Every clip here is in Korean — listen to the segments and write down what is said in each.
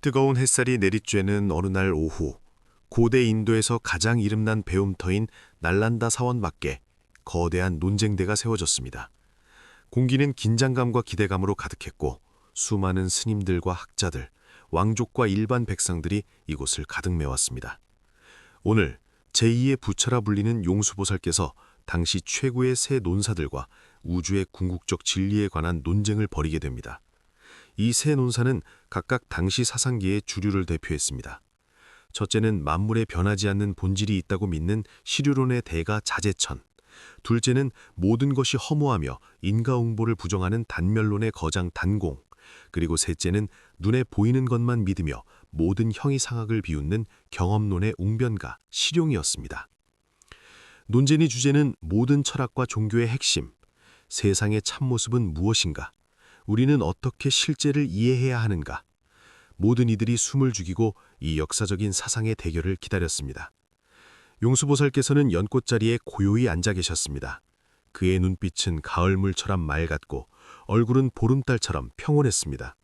뜨거운 햇살이 내리쬐는 어느 날 오후, 고대 인도에서 가장 이름난 배움터인 날란다 사원 밖에 거대한 논쟁대가 세워졌습니다. 공기는 긴장감과 기대감으로 가득했고 수많은 스님들과 학자들, 왕족과 일반 백성들이 이곳을 가득 메웠습니다. 오늘 제2의 부처라 불리는 용수보살께서 당시 최고의 세 논사들과 우주의 궁극적 진리에 관한 논쟁을 벌이게 됩니다. 이 세 논사는 각각 당시 사상계의 주류를 대표했습니다. 첫째는 만물에 변하지 않는 본질이 있다고 믿는 시류론의 대가 자제천, 둘째는 모든 것이 허무하며 인과응보를 부정하는 단멸론의 거장 단공, 그리고 셋째는 눈에 보이는 것만 믿으며 모든 형이상학을 비웃는 경험론의 웅변가 실용이었습니다. 논쟁의 주제는 모든 철학과 종교의 핵심, 세상의 참모습은 무엇인가, 우리는 어떻게 실제를 이해해야 하는가. 모든 이들이 숨을 죽이고 이 역사적인 사상의 대결을 기다렸습니다. 용수보살께서는 연꽃자리에 고요히 앉아 계셨습니다. 그의 눈빛은 가을물처럼 맑았고 얼굴은 보름달처럼 평온했습니다.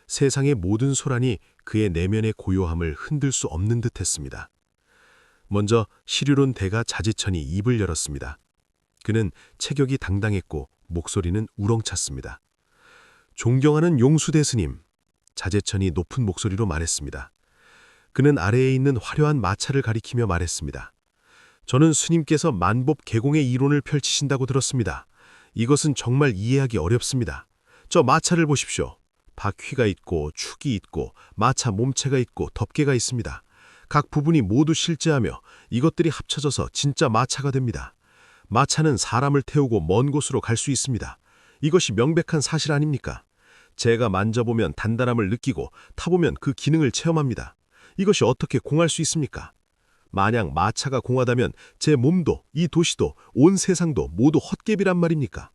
세상의 모든 소란이 그의 내면의 고요함을 흔들 수 없는 듯했습니다. 먼저 시류론 대가 자지천이 입을 열었습니다. 그는 체격이 당당했고 목소리는 우렁찼습니다. 존경하는 용수대 스님, 자제천이 높은 목소리로 말했습니다. 그는 아래에 있는 화려한 마차를 가리키며 말했습니다. 저는 스님께서 만법 개공의 이론을 펼치신다고 들었습니다. 이것은 정말 이해하기 어렵습니다. 저 마차를 보십시오. 바퀴가 있고 축이 있고 마차 몸체가 있고 덮개가 있습니다. 각 부분이 모두 실제하며 이것들이 합쳐져서 진짜 마차가 됩니다. 마차는 사람을 태우고 먼 곳으로 갈 수 있습니다. 이것이 명백한 사실 아닙니까? 제가 만져보면 단단함을 느끼고 타보면 그 기능을 체험합니다. 이것이 어떻게 공할 수 있습니까? 만약 마차가 공하다면 제 몸도 이 도시도 온 세상도 모두 헛개비란 말입니까?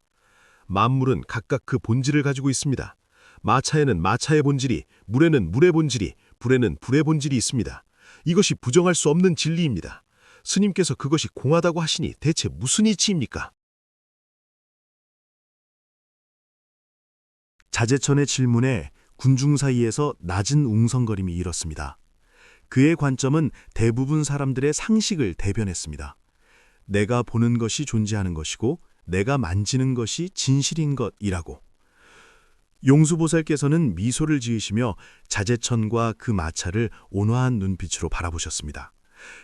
만물은 각각 그 본질을 가지고 있습니다. 마차에는 마차의 본질이, 물에는 물의 본질이, 불에는 불의 본질이 있습니다. 이것이 부정할 수 없는 진리입니다. 스님께서 그것이 공하다고 하시니 대체 무슨 이치입니까? 자제천의 질문에 군중 사이에서 낮은 웅성거림이 일었습니다. 그의 관점은 대부분 사람들의 상식을 대변했습니다. 내가 보는 것이 존재하는 것이고 내가 만지는 것이 진실인 것이라고. 용수보살께서는 미소를 지으시며 자제천과 그 마차를 온화한 눈빛으로 바라보셨습니다.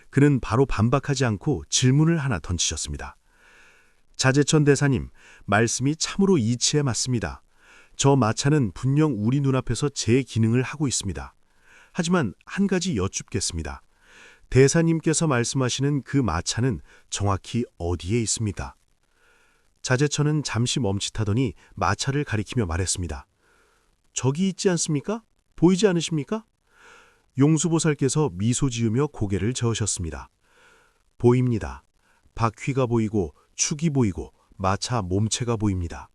그는 바로 반박하지 않고 질문을 하나 던지셨습니다. 자제천 대사님, 말씀이 참으로 이치에 맞습니다. 저 마차는 분명 우리 눈앞에서 제 기능을 하고 있습니다. 하지만 한 가지 여쭙겠습니다. 대사님께서 말씀하시는 그 마차는 정확히 어디에 있습니까? 자제천은 잠시 멈칫하더니 마차를 가리키며 말했습니다. 저기 있지 않습니까? 보이지 않으십니까? 용수보살께서 미소 지으며 고개를 저으셨습니다. 보입니다. 바퀴가 보이고 축이 보이고 마차 몸체가 보입니다.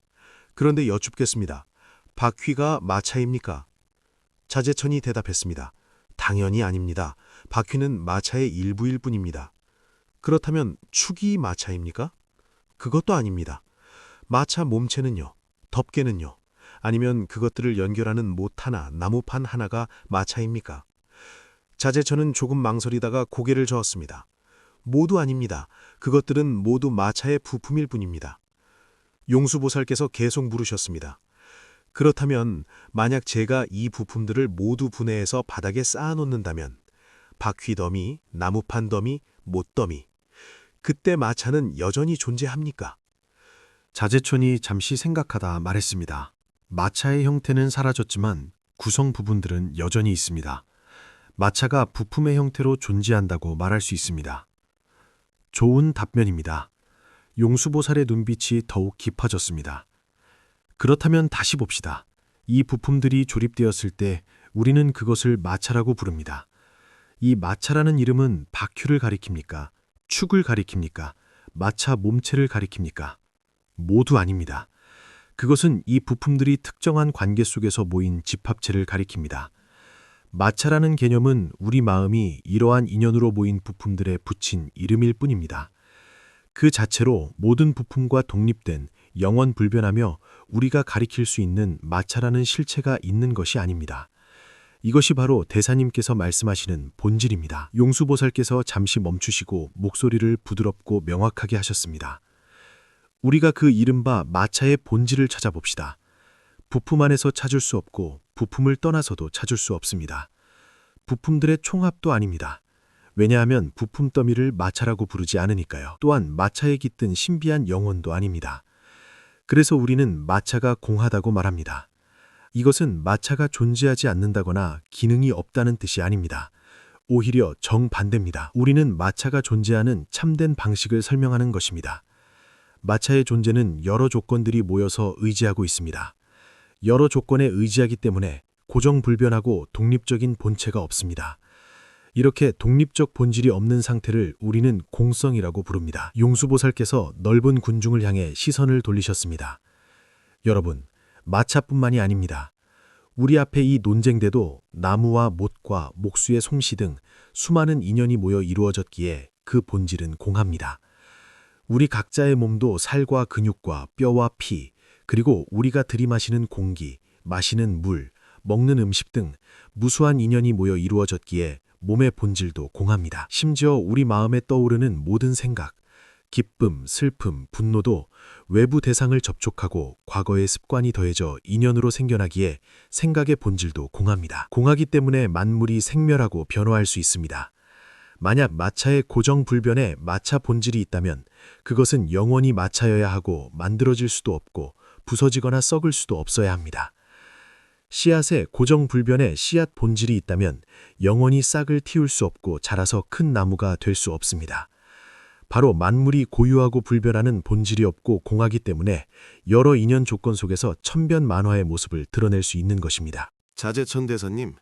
그런데 여쭙겠습니다. 바퀴가 마차입니까? 자제천이 대답했습니다. 당연히 아닙니다. 바퀴는 마차의 일부일 뿐입니다. 그렇다면 축이 마차입니까? 그것도 아닙니다. 마차 몸체는요? 덮개는요? 아니면 그것들을 연결하는 못 하나, 나무판 하나가 마차입니까? 자제천은 조금 망설이다가 고개를 저었습니다. 모두 아닙니다. 그것들은 모두 마차의 부품일 뿐입니다. 용수보살께서 계속 물으셨습니다. 그렇다면 만약 제가 이 부품들을 모두 분해해서 바닥에 쌓아놓는다면 바퀴 더미, 나무판 더미, 못 더미, 그때 마차는 여전히 존재합니까? 자제천이 잠시 생각하다 말했습니다. 마차의 형태는 사라졌지만 구성 부분들은 여전히 있습니다. 마차가 부품의 형태로 존재한다고 말할 수 있습니다. 좋은 답변입니다. 용수보살의 눈빛이 더욱 깊어졌습니다. 그렇다면 다시 봅시다. 이 부품들이 조립되었을 때 우리는 그것을 마차라고 부릅니다. 이 마차라는 이름은 바퀴를 가리킵니까? 축을 가리킵니까? 마차 몸체를 가리킵니까? 모두 아닙니다. 그것은 이 부품들이 특정한 관계 속에서 모인 집합체를 가리킵니다. 마차라는 개념은 우리 마음이 이러한 인연으로 모인 부품들에 붙인 이름일 뿐입니다. 그 자체로 모든 부품과 독립된 영원 불변하며 우리가 가리킬 수 있는 마차라는 실체가 있는 것이 아닙니다. 이것이 바로 대사님께서 말씀하시는 본질입니다. 용수보살께서 잠시 멈추시고 목소리를 부드럽고 명확하게 하셨습니다. 우리가 그 이른바 마차의 본질을 찾아봅시다. 부품 안에서 찾을 수 없고 부품을 떠나서도 찾을 수 없습니다. 부품들의 총합도 아닙니다. 왜냐하면 부품 더미를 마차라고 부르지 않으니까요. 또한 마차에 깃든 신비한 영혼도 아닙니다. 그래서 우리는 마차가 공하다고 말합니다. 이것은 마차가 존재하지 않는다거나 기능이 없다는 뜻이 아닙니다. 오히려 정반대입니다. 우리는 마차가 존재하는 참된 방식을 설명하는 것입니다. 마차의 존재는 여러 조건들이 모여서 의지하고 있습니다. 여러 조건에 의지하기 때문에 고정불변하고 독립적인 본체가 없습니다. 이렇게 독립적 본질이 없는 상태를 우리는 공성이라고 부릅니다. 용수보살께서 넓은 군중을 향해 시선을 돌리셨습니다. 여러분, 마차뿐만이 아닙니다. 우리 앞에 이 논쟁대도 나무와 못과 목수의 솜씨 등 수많은 인연이 모여 이루어졌기에 그 본질은 공합니다. 우리 각자의 몸도 살과 근육과 뼈와 피, 그리고 우리가 들이마시는 공기, 마시는 물, 먹는 음식 등 무수한 인연이 모여 이루어졌기에 몸의 본질도 공합니다. 심지어 우리 마음에 떠오르는 모든 생각, 기쁨, 슬픔, 분노도 외부 대상을 접촉하고 과거의 습관이 더해져 인연으로 생겨나기에 생각의 본질도 공합니다. 공하기 때문에 만물이 생멸하고 변화할 수 있습니다. 만약 마차의 고정불변에 마차 본질이 있다면 그것은 영원히 마차여야 하고 만들어질 수도 없고 부서지거나 썩을 수도 없어야 합니다. 씨앗에 고정불변의 씨앗 본질이 있다면 영원히 싹을 틔울 수 없고 자라서 큰 나무가 될 수 없습니다. 바로 만물이 고유하고 불변하는 본질이 없고 공하기 때문에 여러 인연 조건 속에서 천변만화의 모습을 드러낼 수 있는 것입니다. 자제천 대사님,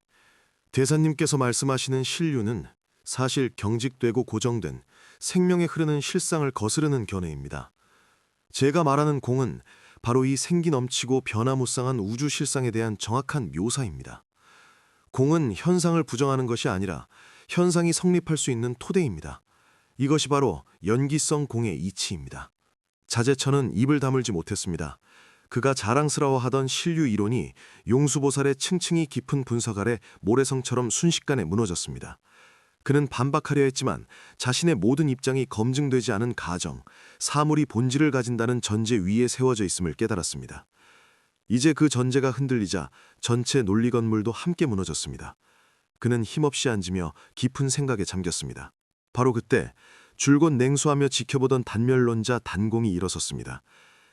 대사님께서 말씀하시는 신류는 사실 경직되고 고정된 생명에 흐르는 실상을 거스르는 견해입니다. 제가 말하는 공은 바로 이 생기 넘치고 변화무쌍한 우주 실상에 대한 정확한 묘사입니다. 공은 현상을 부정하는 것이 아니라 현상이 성립할 수 있는 토대입니다. 이것이 바로 연기성 공의 이치입니다. 자제천은 입을 다물지 못했습니다. 그가 자랑스러워하던 신류 이론이 용수보살의 층층이 깊은 분석 아래 모래성처럼 순식간에 무너졌습니다. 그는 반박하려 했지만 자신의 모든 입장이 검증되지 않은 가정, 사물이 본질을 가진다는 전제 위에 세워져 있음을 깨달았습니다. 이제 그 전제가 흔들리자 전체 논리 건물도 함께 무너졌습니다. 그는 힘없이 앉으며 깊은 생각에 잠겼습니다. 바로 그때 줄곧 냉수하며 지켜보던 단멸론자 단공이 일어섰습니다.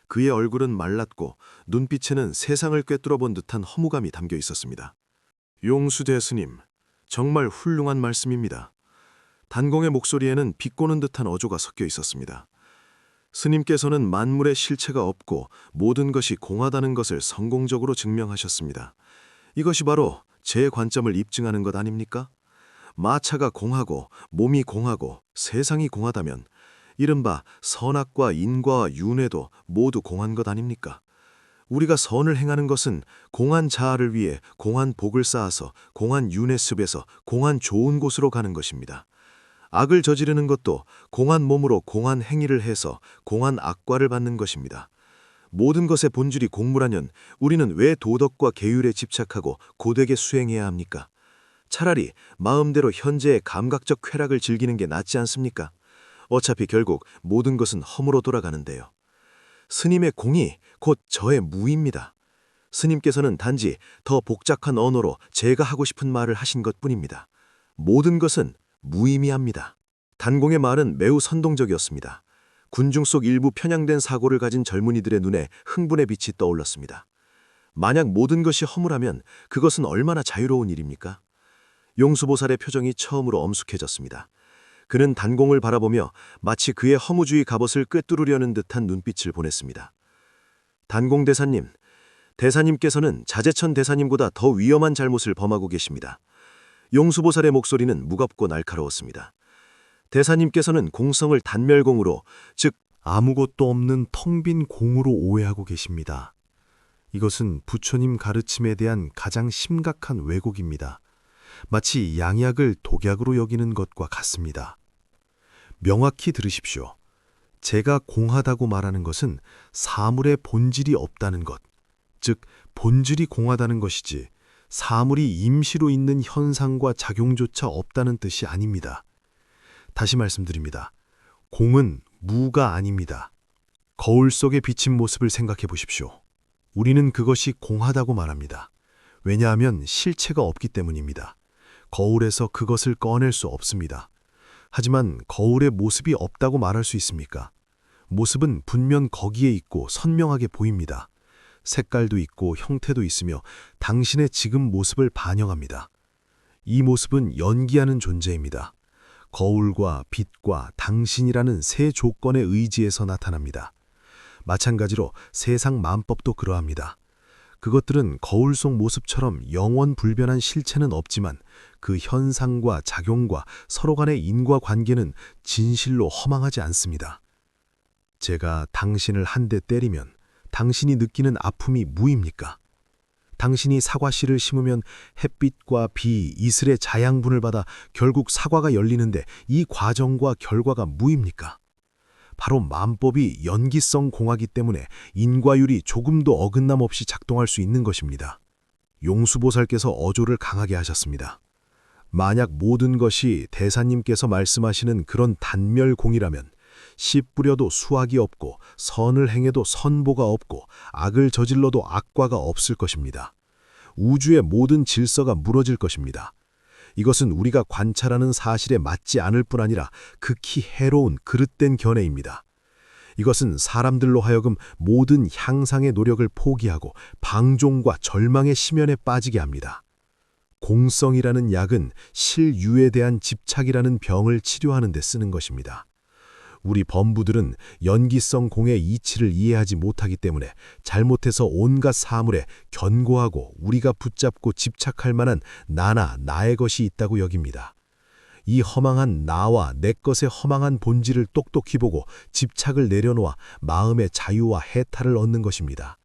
그의 얼굴은 말랐고 눈빛에는 세상을 꿰뚫어 본 듯한 허무감이 담겨 있었습니다. 용수 대스님, 정말 훌륭한 말씀입니다. 단공의 목소리에는 비꼬는 듯한 어조가 섞여 있었습니다. 스님께서는 만물의 실체가 없고 모든 것이 공하다는 것을 성공적으로 증명하셨습니다. 이것이 바로 제 관점을 입증하는 것 아닙니까? 마차가 공하고 몸이 공하고 세상이 공하다면 이른바 선악과 인과와 윤회도 모두 공한 것 아닙니까? 우리가 선을 행하는 것은 공한 자아를 위해 공한 복을 쌓아서 공한 윤회 습에서 공한 좋은 곳으로 가는 것입니다. 악을 저지르는 것도 공한 몸으로 공한 행위를 해서 공한 악과를 받는 것입니다. 모든 것의 본질이 공무라면 우리는 왜 도덕과 계율에 집착하고 고되게 수행해야 합니까? 차라리 마음대로 현재의 감각적 쾌락을 즐기는 게 낫지 않습니까? 어차피 결국 모든 것은 허무로 돌아가는데요. 스님의 공이 곧 저의 무입니다. 스님께서는 단지 더 복잡한 언어로 제가 하고 싶은 말을 하신 것뿐입니다. 모든 것은 무의미합니다. 단공의 말은 매우 선동적이었습니다. 군중 속 일부 편향된 사고를 가진 젊은이들의 눈에 흥분의 빛이 떠올랐습니다. 만약 모든 것이 허무라면 그것은 얼마나 자유로운 일입니까? 용수보살의 표정이 처음으로 엄숙해졌습니다. 그는 단공을 바라보며 마치 그의 허무주의 갑옷을 꿰뚫으려는 듯한 눈빛을 보냈습니다. 단공 대사님, 대사님께서는 자제천 대사님보다 더 위험한 잘못을 범하고 계십니다. 용수보살의 목소리는 무겁고 날카로웠습니다. 대사님께서는 공성을 단멸공으로, 즉 아무것도 없는 텅 빈 공으로 오해하고 계십니다. 이것은 부처님 가르침에 대한 가장 심각한 왜곡입니다. 마치 양약을 독약으로 여기는 것과 같습니다. 명확히 들으십시오. 제가 공하다고 말하는 것은 사물의 본질이 없다는 것, 즉 본질이 공하다는 것이지 사물이 임시로 있는 현상과 작용조차 없다는 뜻이 아닙니다. 다시 말씀드립니다. 공은 무가 아닙니다. 거울 속에 비친 모습을 생각해 보십시오. 우리는 그것이 공하다고 말합니다. 왜냐하면 실체가 없기 때문입니다. 거울에서 그것을 꺼낼 수 없습니다. 하지만 거울에 모습이 없다고 말할 수 있습니까? 모습은 분명 거기에 있고 선명하게 보입니다. 색깔도 있고 형태도 있으며 당신의 지금 모습을 반영합니다. 이 모습은 연기하는 존재입니다. 거울과 빛과 당신이라는 세 조건의 의지에서 나타납니다. 마찬가지로 세상 만법도 그러합니다. 그것들은 거울 속 모습처럼 영원 불변한 실체는 없지만 그 현상과 작용과 서로 간의 인과관계는 진실로 허망하지 않습니다. 제가 당신을 한 대 때리면 당신이 느끼는 아픔이 무입니까? 당신이 사과씨를 심으면 햇빛과 비, 이슬의 자양분을 받아 결국 사과가 열리는데 이 과정과 결과가 무입니까? 바로 만법이 연기성 공하기 때문에 인과율이 조금도 어긋남 없이 작동할 수 있는 것입니다. 용수보살께서 어조를 강하게 하셨습니다. 만약 모든 것이 대사님께서 말씀하시는 그런 단멸공이라면 씨 뿌려도 수확이 없고 선을 행해도 선보가 없고 악을 저질러도 악과가 없을 것입니다. 우주의 모든 질서가 무너질 것입니다. 이것은 우리가 관찰하는 사실에 맞지 않을 뿐 아니라 극히 해로운 그릇된 견해입니다. 이것은 사람들로 하여금 모든 향상의 노력을 포기하고 방종과 절망의 심연에 빠지게 합니다. 공성이라는 약은 실유에 대한 집착이라는 병을 치료하는 데 쓰는 것입니다. 우리 범부들은 연기성 공의 이치를 이해하지 못하기 때문에 잘못해서 온갖 사물에 견고하고 우리가 붙잡고 집착할 만한 나나 나의 것이 있다고 여깁니다. 이 허망한 나와 내 것의 허망한 본질을 똑똑히 보고 집착을 내려놓아 마음의 자유와 해탈을 얻는 것입니다.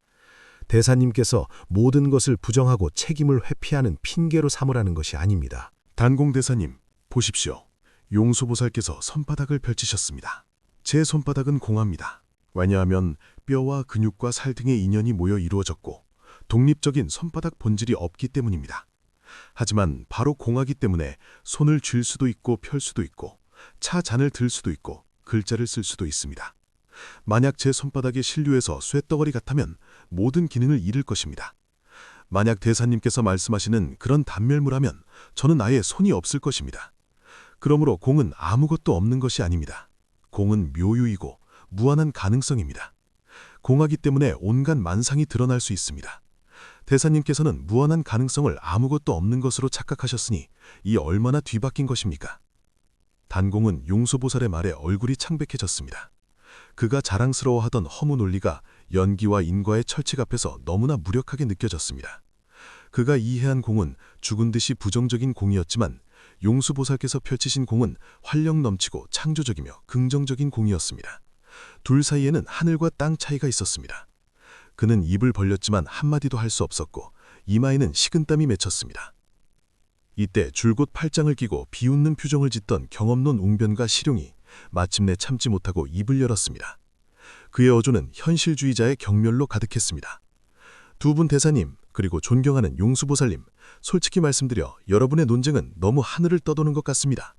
대사님께서 모든 것을 부정하고 책임을 회피하는 핑계로 삼으라는 것이 아닙니다. 단공대사님, 보십시오. 용수보살께서 손바닥을 펼치셨습니다. 제 손바닥은 공합니다. 왜냐하면 뼈와 근육과 살 등의 인연이 모여 이루어졌고 독립적인 손바닥 본질이 없기 때문입니다. 하지만 바로 공하기 때문에 손을 쥘 수도 있고 펼 수도 있고 차 잔을 들 수도 있고 글자를 쓸 수도 있습니다. 만약 제 손바닥이 신류에서 쇳덩어리 같다면 모든 기능을 잃을 것입니다. 만약 대사님께서 말씀하시는 그런 단멸무라면 저는 아예 손이 없을 것입니다. 그러므로 공은 아무것도 없는 것이 아닙니다. 공은 묘유이고 무한한 가능성입니다. 공하기 때문에 온갖 만상이 드러날 수 있습니다. 대사님께서는 무한한 가능성을 아무것도 없는 것으로 착각하셨으니 이 얼마나 뒤바뀐 것입니까? 단공은 용수보살의 말에 얼굴이 창백해졌습니다. 그가 자랑스러워하던 허무 논리가 연기와 인과의 철칙 앞에서 너무나 무력하게 느껴졌습니다. 그가 이해한 공은 죽은 듯이 부정적인 공이었지만 용수보살께서 펼치신 공은 활력 넘치고 창조적이며 긍정적인 공이었습니다. 둘 사이에는 하늘과 땅 차이가 있었습니다. 그는 입을 벌렸지만 한마디도 할 수 없었고 이마에는 식은땀이 맺혔습니다. 이때 줄곧 팔짱을 끼고 비웃는 표정을 짓던 경험론 웅변과 시룡이 마침내 참지 못하고 입을 열었습니다. 그의 어조는 현실주의자의 경멸로 가득했습니다. 두 분 대사님, 그리고 존경하는 용수보살님, 솔직히 말씀드려 여러분의 논쟁은 너무 하늘을 떠도는 것 같습니다.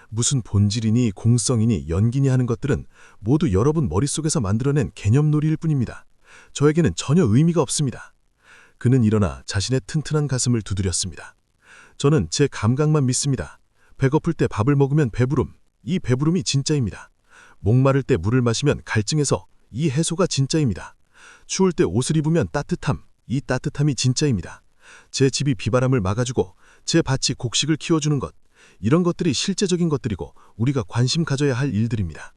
무슨 본질이니 공성이니 연기니 하는 것들은 모두 여러분 머릿속에서 만들어낸 개념놀이일 뿐입니다. 저에게는 전혀 의미가 없습니다. 그는 일어나 자신의 튼튼한 가슴을 두드렸습니다. 저는 제 감각만 믿습니다. 배고플 때 밥을 먹으면 배부름, 이 배부름이 진짜입니다. 목마를 때 물을 마시면 갈증해서 이 해소가 진짜입니다. 추울 때 옷을 입으면 따뜻함, 이 따뜻함이 진짜입니다. 제 집이 비바람을 막아주고 제 밭이 곡식을 키워주는 것, 이런 것들이 실제적인 것들이고 우리가 관심 가져야 할 일들입니다.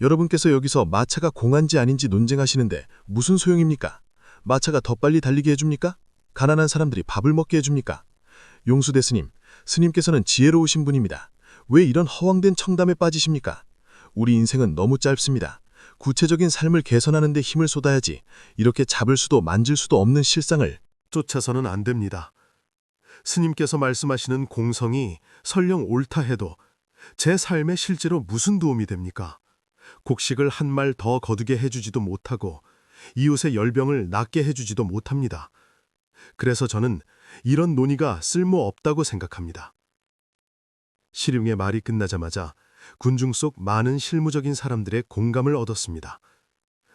여러분께서 여기서 마차가 공한지 아닌지 논쟁하시는데 무슨 소용입니까? 마차가 더 빨리 달리게 해줍니까? 가난한 사람들이 밥을 먹게 해줍니까? 용수대 스님께서는 지혜로우신 분입니다. 왜 이런 허황된 청담에 빠지십니까? 우리 인생은 너무 짧습니다. 구체적인 삶을 개선하는 데 힘을 쏟아야지 이렇게 잡을 수도 만질 수도 없는 실상을 쫓아서는 안 됩니다. 스님께서 말씀하시는 공성이 설령 옳다 해도 제 삶에 실제로 무슨 도움이 됩니까? 곡식을 한 말 더 거두게 해주지도 못하고 이웃의 열병을 낫게 해주지도 못합니다. 그래서 저는 이런 논의가 쓸모없다고 생각합니다. 시룡의 말이 끝나자마자 군중 속 많은 실무적인 사람들의 공감을 얻었습니다.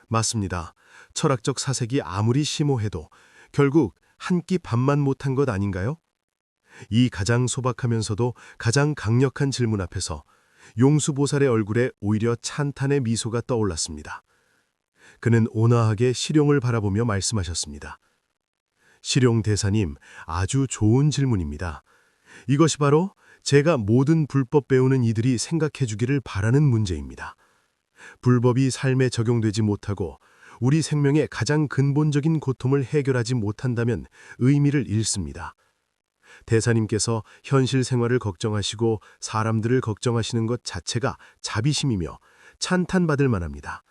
맞습니다. 철학적 사색이 아무리 심오해도 결국 한 끼 밥만 못한 것 아닌가요? 이 가장 소박하면서도 가장 강력한 질문 앞에서 용수보살의 얼굴에 오히려 찬탄의 미소가 떠올랐습니다. 그는 온화하게 시룡을 바라보며 말씀하셨습니다. 시룡 대사님, 아주 좋은 질문입니다. 이것이 바로 제가 모든 불법 배우는 이들이 생각해 주기를 바라는 문제입니다. 불법이 삶에 적용되지 못하고 우리 생명의 가장 근본적인 고통을 해결하지 못한다면 의미를 잃습니다. 대사님께서 현실 생활을 걱정하시고 사람들을 걱정하시는 것 자체가 자비심이며 찬탄받을 만합니다.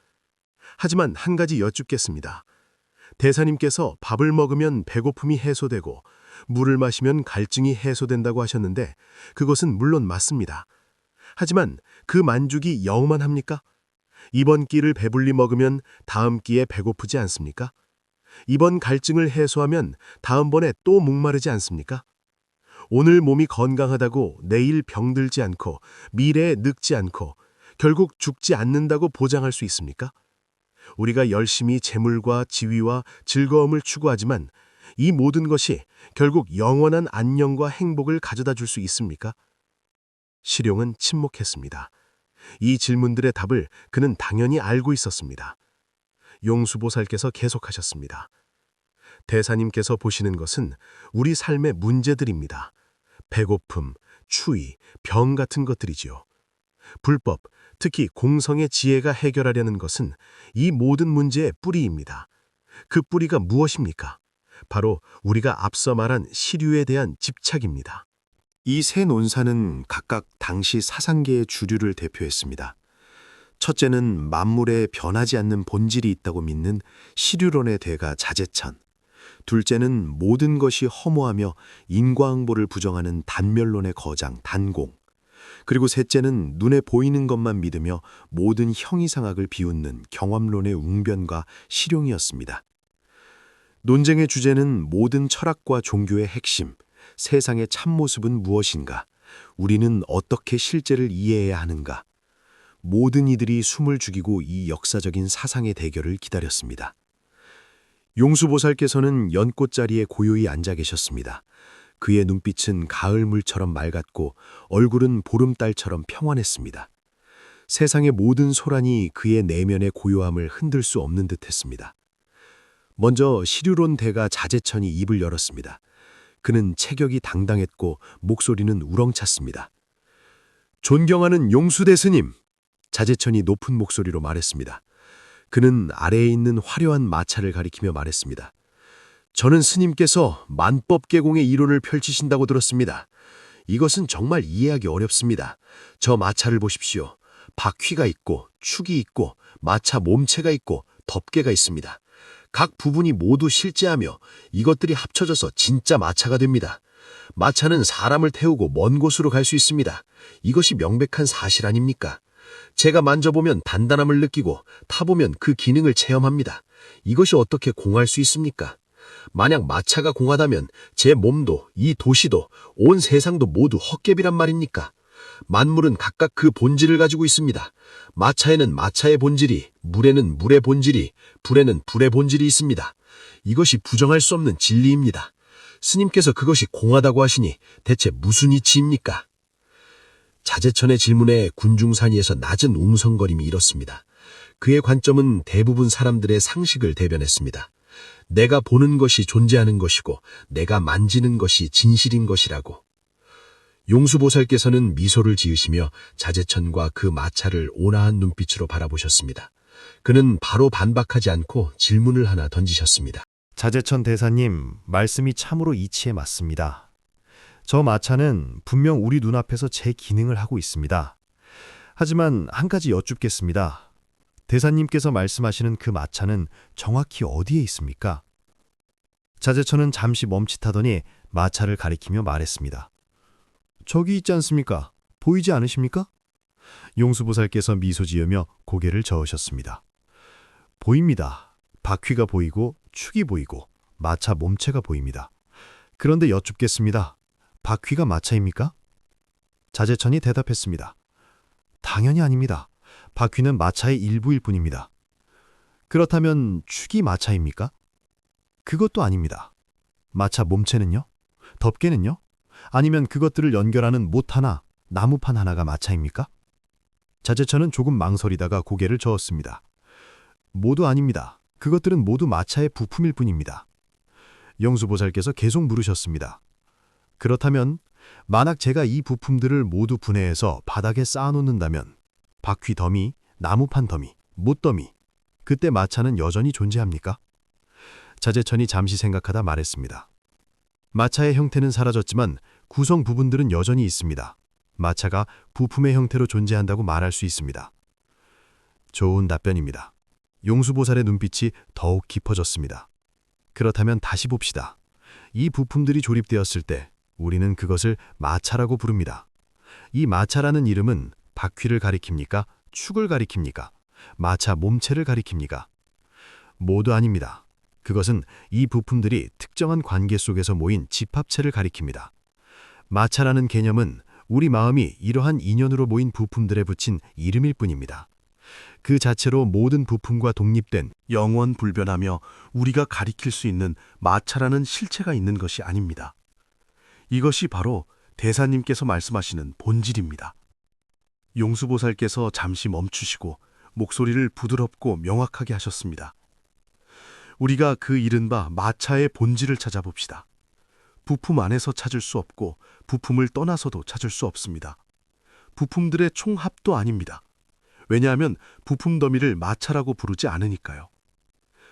하지만 한 가지 여쭙겠습니다. 대사님께서 밥을 먹으면 배고픔이 해소되고 물을 마시면 갈증이 해소된다고 하셨는데 그것은 물론 맞습니다. 하지만 그 만족이 영원합니까? 이번 끼를 배불리 먹으면 다음 끼에 배고프지 않습니까? 이번 갈증을 해소하면 다음번에 또 목마르지 않습니까? 오늘 몸이 건강하다고 내일 병들지 않고 미래에 늙지 않고 결국 죽지 않는다고 보장할 수 있습니까? 우리가 열심히 재물과 지위와 즐거움을 추구하지만 이 모든 것이 결국 영원한 안녕과 행복을 가져다 줄 수 있습니까? 시룡은 침묵했습니다. 이 질문들의 답을 그는 당연히 알고 있었습니다. 용수보살께서 계속하셨습니다. 대사님께서 보시는 것은 우리 삶의 문제들입니다. 배고픔, 추위, 병 같은 것들이지요. 불법, 특히 공성의 지혜가 해결하려는 것은 이 모든 문제의 뿌리입니다. 그 뿌리가 무엇입니까? 바로 우리가 앞서 말한 시류에 대한 집착입니다. 이 세 논사는 각각 당시 사상계의 주류를 대표했습니다. 첫째는 만물에 변하지 않는 본질이 있다고 믿는 시류론의 대가 자제천. 둘째는 모든 것이 허무하며 인과응보를 부정하는 단멸론의 거장 단공. 그리고 셋째는 눈에 보이는 것만 믿으며 모든 형이상학을 비웃는 경험론의 웅변과 실용이었습니다. 논쟁의 주제는 모든 철학과 종교의 핵심, 세상의 참모습은 무엇인가, 우리는 어떻게 실제를 이해해야 하는가. 모든 이들이 숨을 죽이고 이 역사적인 사상의 대결을 기다렸습니다. 용수보살께서는 연꽃자리에 고요히 앉아 계셨습니다. 그의 눈빛은 가을물처럼 맑았고 얼굴은 보름달처럼 평안했습니다. 세상의 모든 소란이 그의 내면의 고요함을 흔들 수 없는 듯했습니다. 먼저 시류론 대가 자제천이 입을 열었습니다. 그는 체격이 당당했고 목소리는 우렁찼습니다. 존경하는 용수대 스님! 자제천이 높은 목소리로 말했습니다. 그는 아래에 있는 화려한 마차를 가리키며 말했습니다. 저는 스님께서 만법계공의 이론을 펼치신다고 들었습니다. 이것은 정말 이해하기 어렵습니다. 저 마차를 보십시오. 바퀴가 있고 축이 있고 마차 몸체가 있고 덮개가 있습니다. 각 부분이 모두 실제하며 이것들이 합쳐져서 진짜 마차가 됩니다. 마차는 사람을 태우고 먼 곳으로 갈 수 있습니다. 이것이 명백한 사실 아닙니까? 제가 만져보면 단단함을 느끼고 타보면 그 기능을 체험합니다. 이것이 어떻게 공할 수 있습니까? 만약 마차가 공하다면 제 몸도 이 도시도 온 세상도 모두 헛개비란 말입니까? 만물은 각각 그 본질을 가지고 있습니다. 마차에는 마차의 본질이, 물에는 물의 본질이, 불에는 불의 본질이 있습니다. 이것이 부정할 수 없는 진리입니다. 스님께서 그것이 공하다고 하시니 대체 무슨 이치입니까? 자제천의 질문에 군중산이에서 낮은 웅성거림이 일었습니다. 그의 관점은 대부분 사람들의 상식을 대변했습니다. 내가 보는 것이 존재하는 것이고 내가 만지는 것이 진실인 것이라고. 용수보살께서는 미소를 지으시며 자제천과 그 마차를 온화한 눈빛으로 바라보셨습니다. 그는 바로 반박하지 않고 질문을 하나 던지셨습니다. 자제천 대사님, 말씀이 참으로 이치에 맞습니다. 저 마차는 분명 우리 눈앞에서 제 기능을 하고 있습니다. 하지만 한 가지 여쭙겠습니다. 대사님께서 말씀하시는 그 마차는 정확히 어디에 있습니까? 자제천은 잠시 멈칫하더니 마차를 가리키며 말했습니다. 저기 있지 않습니까? 보이지 않으십니까? 용수보살께서 미소 지으며 고개를 저으셨습니다. 보입니다. 바퀴가 보이고 축이 보이고 마차 몸체가 보입니다. 그런데 여쭙겠습니다. 바퀴가 마차입니까? 자재천이 대답했습니다. 당연히 아닙니다. 바퀴는 마차의 일부일 뿐입니다. 그렇다면 축이 마차입니까? 그것도 아닙니다. 마차 몸체는요? 덮개는요? 아니면 그것들을 연결하는 못 하나, 나무판 하나가 마차입니까? 자재천은 조금 망설이다가 고개를 저었습니다. 모두 아닙니다. 그것들은 모두 마차의 부품일 뿐입니다. 영수보살께서 계속 물으셨습니다. 그렇다면 만약 제가 이 부품들을 모두 분해해서 바닥에 쌓아놓는다면 바퀴 더미, 나무판 더미, 못 더미, 그때 마차는 여전히 존재합니까? 자재천이 잠시 생각하다 말했습니다. 마차의 형태는 사라졌지만 구성 부분들은 여전히 있습니다. 마차가 부품의 형태로 존재한다고 말할 수 있습니다. 좋은 답변입니다. 용수보살의 눈빛이 더욱 깊어졌습니다. 그렇다면 다시 봅시다. 이 부품들이 조립되었을 때 우리는 그것을 마차라고 부릅니다. 이 마차라는 이름은 바퀴를 가리킵니까? 축을 가리킵니까? 마차 몸체를 가리킵니까? 모두 아닙니다. 그것은 이 부품들이 특정한 관계 속에서 모인 집합체를 가리킵니다. 마차라는 개념은 우리 마음이 이러한 인연으로 모인 부품들에 붙인 이름일 뿐입니다. 그 자체로 모든 부품과 독립된 영원불변하며 우리가 가리킬 수 있는 마차라는 실체가 있는 것이 아닙니다. 이것이 바로 대사님께서 말씀하시는 본질입니다. 용수보살께서 잠시 멈추시고 목소리를 부드럽고 명확하게 하셨습니다. 우리가 그 이른바 마차의 본질을 찾아봅시다. 부품 안에서 찾을 수 없고 부품을 떠나서도 찾을 수 없습니다. 부품들의 총합도 아닙니다. 왜냐하면 부품 더미를 마차라고 부르지 않으니까요.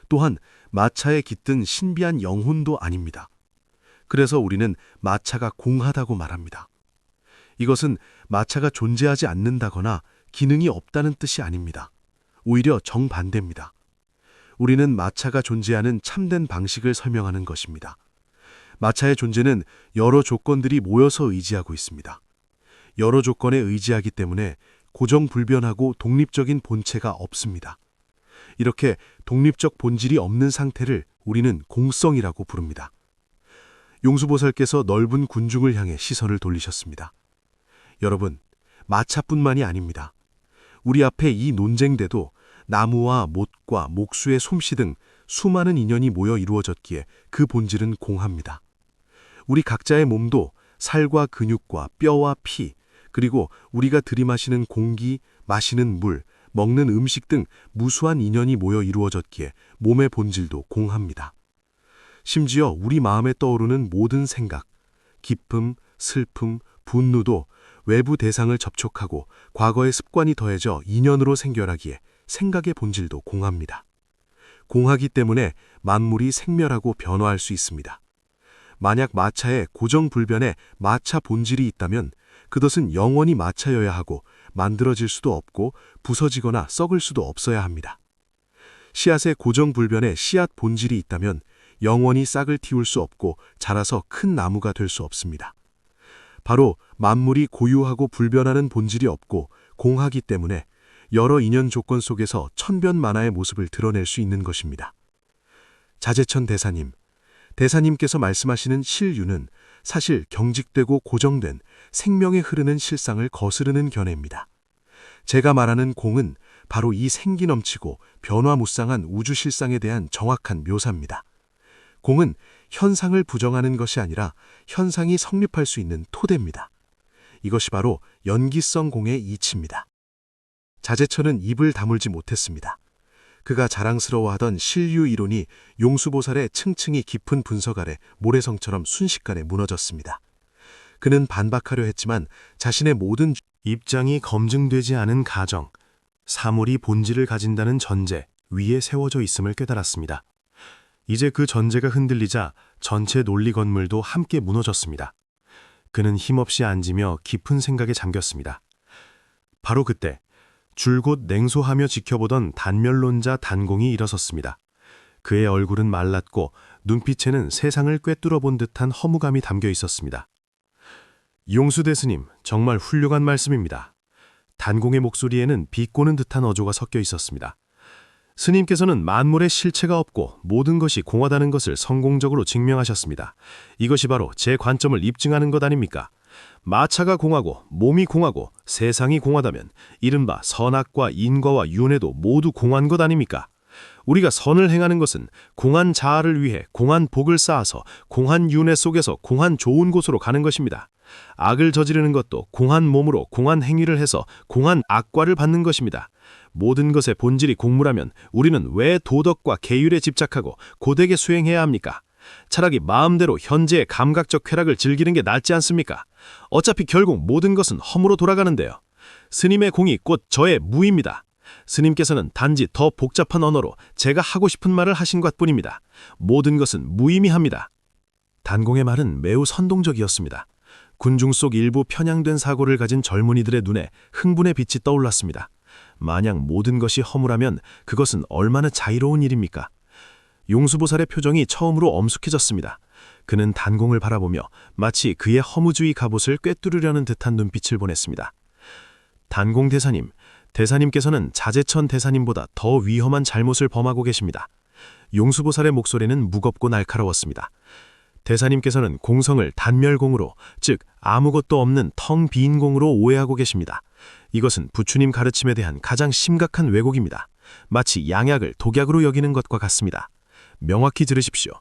또한 마차에 깃든 신비한 영혼도 아닙니다. 그래서 우리는 마차가 공하다고 말합니다. 이것은 마차가 존재하지 않는다거나 기능이 없다는 뜻이 아닙니다. 오히려 정반대입니다. 우리는 마차가 존재하는 참된 방식을 설명하는 것입니다. 마차의 존재는 여러 조건들이 모여서 의지하고 있습니다. 여러 조건에 의지하기 때문에 고정불변하고 독립적인 본체가 없습니다. 이렇게 독립적 본질이 없는 상태를 우리는 공성이라고 부릅니다. 용수보살께서 넓은 군중을 향해 시선을 돌리셨습니다. 여러분, 마차뿐만이 아닙니다. 우리 앞에 이 논쟁대도 나무와 못과 목수의 솜씨 등 수많은 인연이 모여 이루어졌기에 그 본질은 공합니다. 우리 각자의 몸도 살과 근육과 뼈와 피, 그리고 우리가 들이마시는 공기, 마시는 물, 먹는 음식 등 무수한 인연이 모여 이루어졌기에 몸의 본질도 공합니다. 심지어 우리 마음에 떠오르는 모든 생각, 기쁨, 슬픔, 분노도 외부 대상을 접촉하고 과거의 습관이 더해져 인연으로 생겨나기에 생각의 본질도 공합니다. 공하기 때문에 만물이 생멸하고 변화할 수 있습니다. 만약 마차에 고정불변의 마차 본질이 있다면 그것은 영원히 마차여야 하고 만들어질 수도 없고 부서지거나 썩을 수도 없어야 합니다. 씨앗에 고정불변의 씨앗 본질이 있다면 영원히 싹을 틔울 수 없고 자라서 큰 나무가 될 수 없습니다. 바로 만물이 고유하고 불변하는 본질이 없고 공하기 때문에 여러 인연 조건 속에서 천변만화의 모습을 드러낼 수 있는 것입니다. 자재천 대사님께서 말씀하시는 실유는 사실 경직되고 고정된 생명에 흐르는 실상을 거스르는 견해입니다. 제가 말하는 공은 바로 이 생기 넘치고 변화무쌍한 우주 실상에 대한 정확한 묘사입니다. 공은 현상을 부정하는 것이 아니라 현상이 성립할 수 있는 토대입니다. 이것이 바로 연기성 공의 이치입니다. 자재천은 입을 다물지 못했습니다. 그가 자랑스러워하던 실유 이론이 용수보살의 층층이 깊은 분석 아래 모래성처럼 순식간에 무너졌습니다. 그는 반박하려 했지만 자신의 모든 입장이 검증되지 않은 가정, 사물이 본질을 가진다는 전제 위에 세워져 있음을 깨달았습니다. 이제 그 전제가 흔들리자 전체 논리 건물도 함께 무너졌습니다. 그는 힘없이 앉으며 깊은 생각에 잠겼습니다. 바로 그때 줄곧 냉소하며 지켜보던 단멸론자 단공이 일어섰습니다. 그의 얼굴은 말랐고 눈빛에는 세상을 꿰뚫어 본 듯한 허무감이 담겨 있었습니다. 용수 스님, 정말 훌륭한 말씀입니다. 단공의 목소리에는 비꼬는 듯한 어조가 섞여 있었습니다. 스님께서는 만물에 실체가 없고 모든 것이 공하다는 것을 성공적으로 증명하셨습니다. 이것이 바로 제 관점을 입증하는 것 아닙니까? 마차가 공하고 몸이 공하고 세상이 공하다면 이른바 선악과 인과와 윤회도 모두 공한 것 아닙니까? 우리가 선을 행하는 것은 공한 자아를 위해 공한 복을 쌓아서 공한 윤회 속에서 공한 좋은 곳으로 가는 것입니다. 악을 저지르는 것도 공한 몸으로 공한 행위를 해서 공한 악과를 받는 것입니다. 모든 것의 본질이 공무라면 우리는 왜 도덕과 계율에 집착하고 고되게 수행해야 합니까? 차라리 마음대로 현재의 감각적 쾌락을 즐기는 게 낫지 않습니까? 어차피 결국 모든 것은 허무로 돌아가는데요. 스님의 공이 곧 저의 무입니다. 스님께서는 단지 더 복잡한 언어로 제가 하고 싶은 말을 하신 것뿐입니다. 모든 것은 무의미합니다. 단공의 말은 매우 선동적이었습니다. 군중 속 일부 편향된 사고를 가진 젊은이들의 눈에 흥분의 빛이 떠올랐습니다. 만약 모든 것이 허무라면 그것은 얼마나 자유로운 일입니까? 용수보살의 표정이 처음으로 엄숙해졌습니다. 그는 단공을 바라보며 마치 그의 허무주의 갑옷을 꿰뚫으려는 듯한 눈빛을 보냈습니다. 단공 대사님, 대사님께서는 자제천 대사님보다 더 위험한 잘못을 범하고 계십니다. 용수보살의 목소리는 무겁고 날카로웠습니다. 대사님께서는 공성을 단멸공으로, 즉 아무것도 없는 텅 빈 공으로 오해하고 계십니다. 이것은 부처님 가르침에 대한 가장 심각한 왜곡입니다. 마치 양약을 독약으로 여기는 것과 같습니다. 명확히 들으십시오.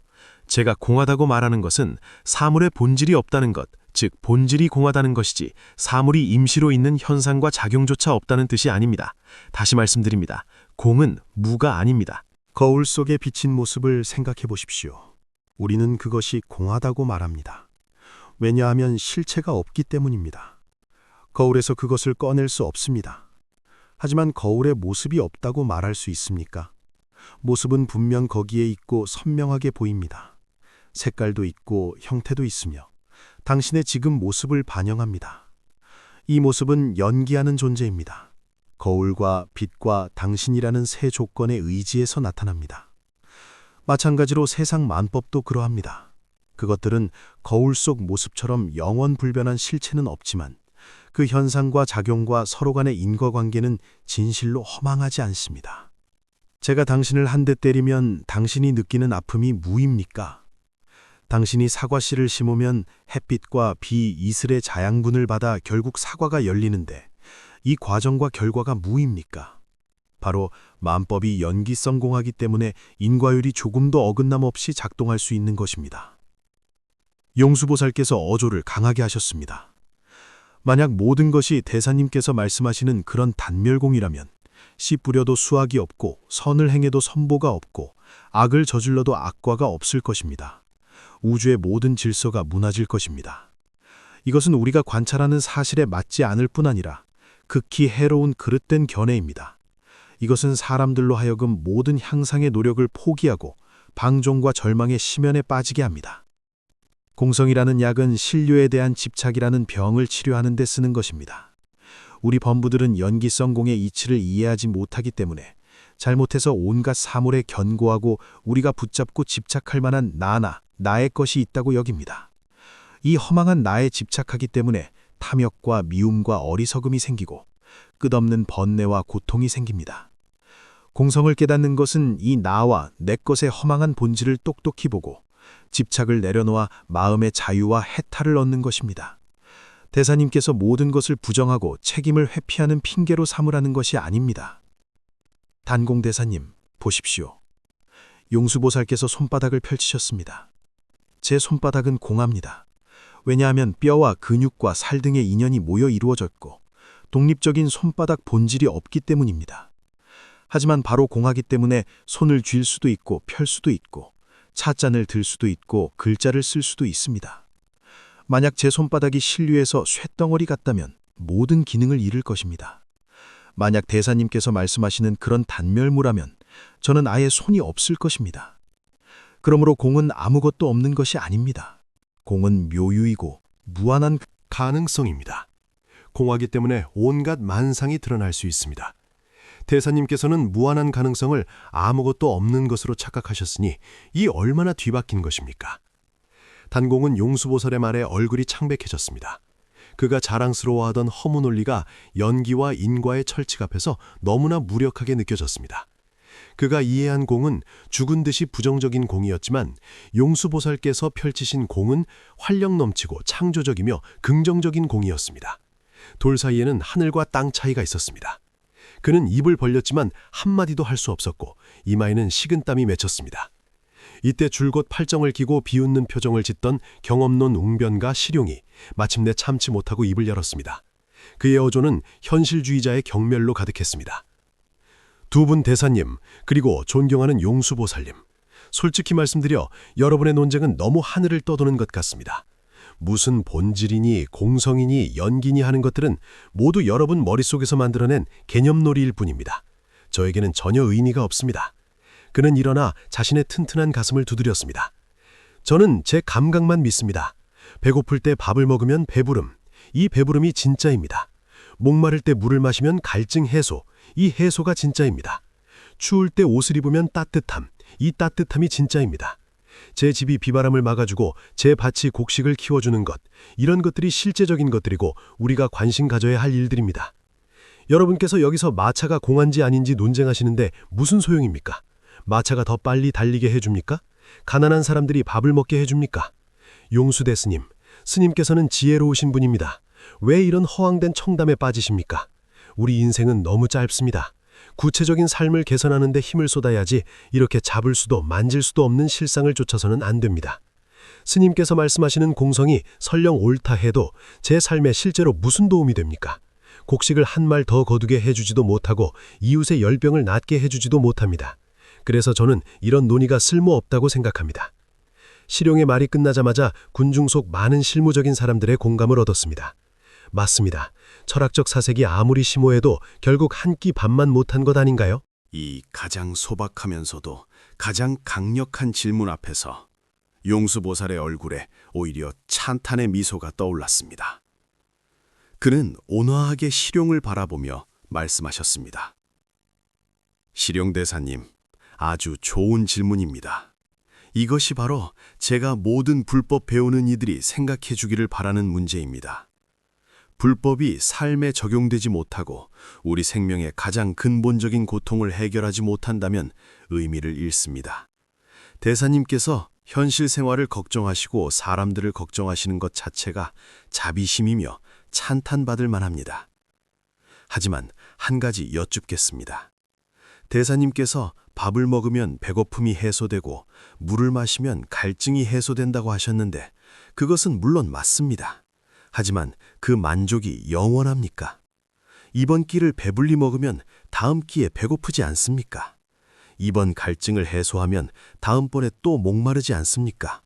제가 공하다고 말하는 것은 사물의 본질이 없다는 것, 즉 본질이 공하다는 것이지 사물이 임시로 있는 현상과 작용조차 없다는 뜻이 아닙니다. 다시 말씀드립니다. 공은 무가 아닙니다. 거울 속에 비친 모습을 생각해 보십시오. 우리는 그것이 공하다고 말합니다. 왜냐하면 실체가 없기 때문입니다. 거울에서 그것을 꺼낼 수 없습니다. 하지만 거울에 모습이 없다고 말할 수 있습니까? 모습은 분명 거기에 있고 선명하게 보입니다. 색깔도 있고 형태도 있으며 당신의 지금 모습을 반영합니다. 이 모습은 연기하는 존재입니다. 거울과 빛과 당신이라는 세 조건의 의지에서 나타납니다. 마찬가지로 세상 만법도 그러합니다. 그것들은 거울 속 모습처럼 영원불변한 실체는 없지만 그 현상과 작용과 서로 간의 인과관계는 진실로 허망하지 않습니다. 제가 당신을 한 대 때리면 당신이 느끼는 아픔이 무입니까? 당신이 사과씨를 심으면 햇빛과 비, 이슬의 자양분을 받아 결국 사과가 열리는데 이 과정과 결과가 무입니까? 바로 만법이 연기성공하기 때문에 인과율이 조금도 어긋남 없이 작동할 수 있는 것입니다. 용수보살께서 어조를 강하게 하셨습니다. 만약 모든 것이 대사님께서 말씀하시는 그런 단멸공이라면 씨 뿌려도 수확이 없고 선을 행해도 선보가 없고 악을 저질러도 악과가 없을 것입니다. 우주의 모든 질서가 무너질 것입니다. 이것은 우리가 관찰하는 사실에 맞지 않을 뿐 아니라 극히 해로운 그릇된 견해입니다. 이것은 사람들로 하여금 모든 향상의 노력을 포기하고 방종과 절망의 심연에 빠지게 합니다. 공성이라는 약은 신료에 대한 집착이라는 병을 치료하는 데 쓰는 것입니다. 우리 범부들은 연기성공의 이치를 이해하지 못하기 때문에 잘못해서 온갖 사물에 견고하고 우리가 붙잡고 집착할 만한 나나 나의 것이 있다고 여깁니다. 이 허망한 나에 집착하기 때문에 탐욕과 미움과 어리석음이 생기고 끝없는 번뇌와 고통이 생깁니다. 공성을 깨닫는 것은 이 나와 내 것의 허망한 본질을 똑똑히 보고 집착을 내려놓아 마음의 자유와 해탈을 얻는 것입니다. 대사님께서 모든 것을 부정하고 책임을 회피하는 핑계로 삼으라는 것이 아닙니다. 단공 대사님, 보십시오. 용수보살께서 손바닥을 펼치셨습니다. 제 손바닥은 공합니다. 왜냐하면 뼈와 근육과 살 등의 인연이 모여 이루어졌고 독립적인 손바닥 본질이 없기 때문입니다. 하지만 바로 공하기 때문에 손을 쥘 수도 있고 펼 수도 있고 찻잔을 들 수도 있고 글자를 쓸 수도 있습니다. 만약 제 손바닥이 신류에서 쇳덩어리 같다면 모든 기능을 잃을 것입니다. 만약 대사님께서 말씀하시는 그런 단멸무라면 저는 아예 손이 없을 것입니다. 그러므로 공은 아무것도 없는 것이 아닙니다. 공은 묘유이고 무한한 가능성입니다. 공하기 때문에 온갖 만상이 드러날 수 있습니다. 대사님께서는 무한한 가능성을 아무것도 없는 것으로 착각하셨으니 이 얼마나 뒤바뀐 것입니까? 단공은 용수보살의 말에 얼굴이 창백해졌습니다. 그가 자랑스러워하던 허무 논리가 연기와 인과의 철칙 앞에서 너무나 무력하게 느껴졌습니다. 그가 이해한 공은 죽은 듯이 부정적인 공이었지만 용수보살께서 펼치신 공은 활력 넘치고 창조적이며 긍정적인 공이었습니다. 돌 사이에는 하늘과 땅 차이가 있었습니다. 그는 입을 벌렸지만 한마디도 할 수 없었고 이마에는 식은땀이 맺혔습니다. 이때 줄곧 팔정을 끼고 비웃는 표정을 짓던 경엄논 웅변과 시룡이 마침내 참지 못하고 입을 열었습니다. 그의 어조는 현실주의자의 경멸로 가득했습니다. 두 분 대사님, 그리고 존경하는 용수보살님, 솔직히 말씀드려 여러분의 논쟁은 너무 하늘을 떠도는 것 같습니다. 무슨 본질이니 공성이니 연기니 하는 것들은 모두 여러분 머릿속에서 만들어낸 개념놀이일 뿐입니다. 저에게는 전혀 의미가 없습니다. 그는 일어나 자신의 튼튼한 가슴을 두드렸습니다. 저는 제 감각만 믿습니다. 배고플 때 밥을 먹으면 배부름, 이 배부름이 진짜입니다. 목마를 때 물을 마시면 갈증 해소, 이 해소가 진짜입니다. 추울 때 옷을 입으면 따뜻함, 이 따뜻함이 진짜입니다. 제 집이 비바람을 막아주고 제 밭이 곡식을 키워주는 것, 이런 것들이 실제적인 것들이고 우리가 관심 가져야 할 일들입니다. 여러분께서 여기서 마차가 공한지 아닌지 논쟁하시는데 무슨 소용입니까? 마차가 더 빨리 달리게 해줍니까? 가난한 사람들이 밥을 먹게 해줍니까? 용수대 스님, 스님께서는 지혜로우신 분입니다. 왜 이런 허황된 청담에 빠지십니까? 우리 인생은 너무 짧습니다. 구체적인 삶을 개선하는 데 힘을 쏟아야지 이렇게 잡을 수도 만질 수도 없는 실상을 쫓아서는 안 됩니다. 스님께서 말씀하시는 공성이 설령 옳다 해도 제 삶에 실제로 무슨 도움이 됩니까? 곡식을 한 말 더 거두게 해주지도 못하고 이웃의 열병을 낫게 해주지도 못합니다. 그래서 저는 이런 논의가 쓸모없다고 생각합니다. 시룡의 말이 끝나자마자 군중 속 많은 실무적인 사람들의 공감을 얻었습니다. 맞습니다. 철학적 사색이 아무리 심오해도 결국 한 끼 밥만 못한 것 아닌가요? 이 가장 소박하면서도 가장 강력한 질문 앞에서 용수보살의 얼굴에 오히려 찬탄의 미소가 떠올랐습니다. 그는 온화하게 시룡을 바라보며 말씀하셨습니다. 시룡 대사님, 아주 좋은 질문입니다. 이것이 바로 제가 모든 불법 배우는 이들이 생각해 주기를 바라는 문제입니다. 불법이 삶에 적용되지 못하고 우리 생명의 가장 근본적인 고통을 해결하지 못한다면 의미를 잃습니다. 대사님께서 현실 생활을 걱정하시고 사람들을 걱정하시는 것 자체가 자비심이며 찬탄받을 만합니다. 하지만 한 가지 여쭙겠습니다. 대사님께서 밥을 먹으면 배고픔이 해소되고 물을 마시면 갈증이 해소된다고 하셨는데 그것은 물론 맞습니다. 하지만 그 만족이 영원합니까? 이번 끼를 배불리 먹으면 다음 끼에 배고프지 않습니까? 이번 갈증을 해소하면 다음번에 또 목마르지 않습니까?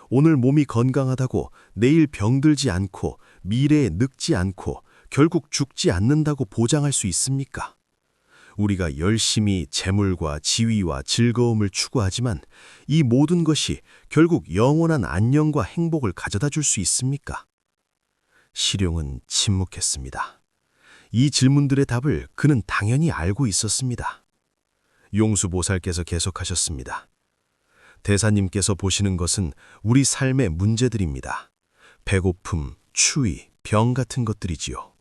오늘 몸이 건강하다고 내일 병들지 않고 미래에 늙지 않고 결국 죽지 않는다고 보장할 수 있습니까? 우리가 열심히 재물과 지위와 즐거움을 추구하지만 이 모든 것이 결국 영원한 안녕과 행복을 가져다 줄 수 있습니까? 시룡은 침묵했습니다. 이 질문들의 답을 그는 당연히 알고 있었습니다. 용수보살께서 계속하셨습니다. 대사님께서 보시는 것은 우리 삶의 문제들입니다. 배고픔, 추위, 병 같은 것들이지요.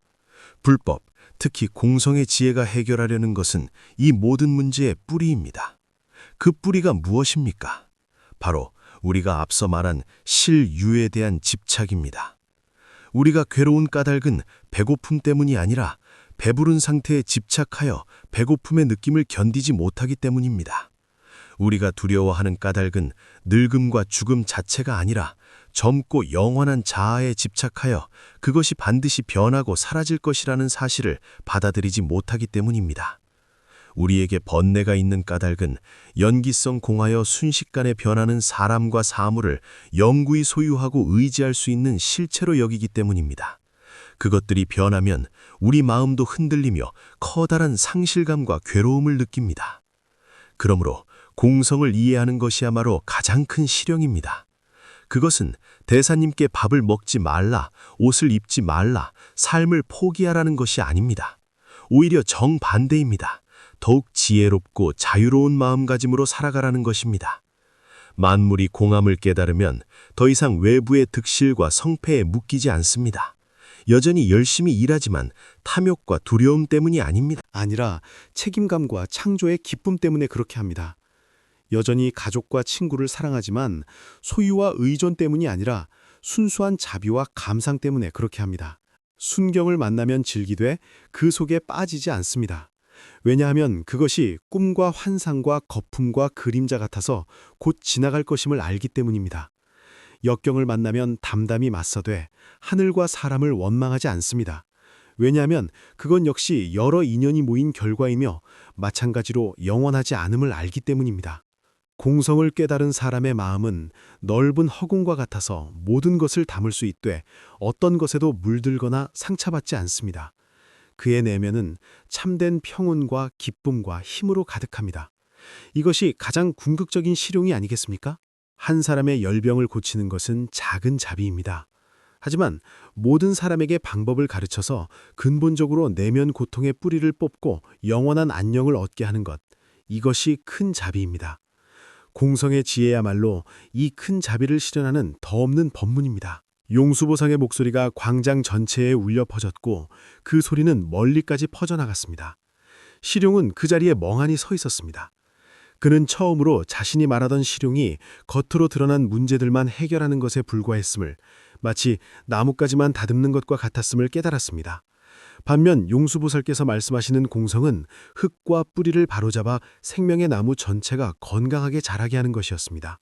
불법, 특히 공성의 지혜가 해결하려는 것은 이 모든 문제의 뿌리입니다. 그 뿌리가 무엇입니까? 바로 우리가 앞서 말한 실유에 대한 집착입니다. 우리가 괴로운 까닭은 배고픔 때문이 아니라 배부른 상태에 집착하여 배고픔의 느낌을 견디지 못하기 때문입니다. 우리가 두려워하는 까닭은 늙음과 죽음 자체가 아니라 젊고 영원한 자아에 집착하여 그것이 반드시 변하고 사라질 것이라는 사실을 받아들이지 못하기 때문입니다. 우리에게 번뇌가 있는 까닭은 연기성 공하여 순식간에 변하는 사람과 사물을 영구히 소유하고 의지할 수 있는 실체로 여기기 때문입니다. 그것들이 변하면 우리 마음도 흔들리며 커다란 상실감과 괴로움을 느낍니다. 그러므로 공성을 이해하는 것이야말로 가장 큰 실용입니다. 그것은 대사님께 밥을 먹지 말라, 옷을 입지 말라, 삶을 포기하라는 것이 아닙니다. 오히려 정반대입니다. 더욱 지혜롭고 자유로운 마음가짐으로 살아가라는 것입니다. 만물이 공함을 깨달으면 더 이상 외부의 득실과 성패에 묶이지 않습니다. 여전히 열심히 일하지만 탐욕과 두려움 때문이 아닙니다. 아니라 책임감과 창조의 기쁨 때문에 그렇게 합니다. 여전히 가족과 친구를 사랑하지만 소유와 의존 때문이 아니라 순수한 자비와 감상 때문에 그렇게 합니다. 순경을 만나면 즐기되 그 속에 빠지지 않습니다. 왜냐하면 그것이 꿈과 환상과 거품과 그림자 같아서 곧 지나갈 것임을 알기 때문입니다. 역경을 만나면 담담히 맞서되 하늘과 사람을 원망하지 않습니다. 왜냐하면 그건 역시 여러 인연이 모인 결과이며 마찬가지로 영원하지 않음을 알기 때문입니다. 공성을 깨달은 사람의 마음은 넓은 허공과 같아서 모든 것을 담을 수 있되 어떤 것에도 물들거나 상처받지 않습니다. 그의 내면은 참된 평온과 기쁨과 힘으로 가득합니다. 이것이 가장 궁극적인 실용이 아니겠습니까? 한 사람의 열병을 고치는 것은 작은 자비입니다. 하지만 모든 사람에게 방법을 가르쳐서 근본적으로 내면 고통의 뿌리를 뽑고 영원한 안녕을 얻게 하는 것, 이것이 큰 자비입니다. 공성의 지혜야말로 이 큰 자비를 실현하는 더 없는 법문입니다. 용수보상의 목소리가 광장 전체에 울려 퍼졌고 그 소리는 멀리까지 퍼져나갔습니다. 시룡은 그 자리에 멍하니 서 있었습니다. 그는 처음으로 자신이 말하던 시룡이 겉으로 드러난 문제들만 해결하는 것에 불과했음을, 마치 나뭇가지만 다듬는 것과 같았음을 깨달았습니다. 반면 용수보살께서 말씀하시는 공성은 흙과 뿌리를 바로잡아 생명의 나무 전체가 건강하게 자라게 하는 것이었습니다.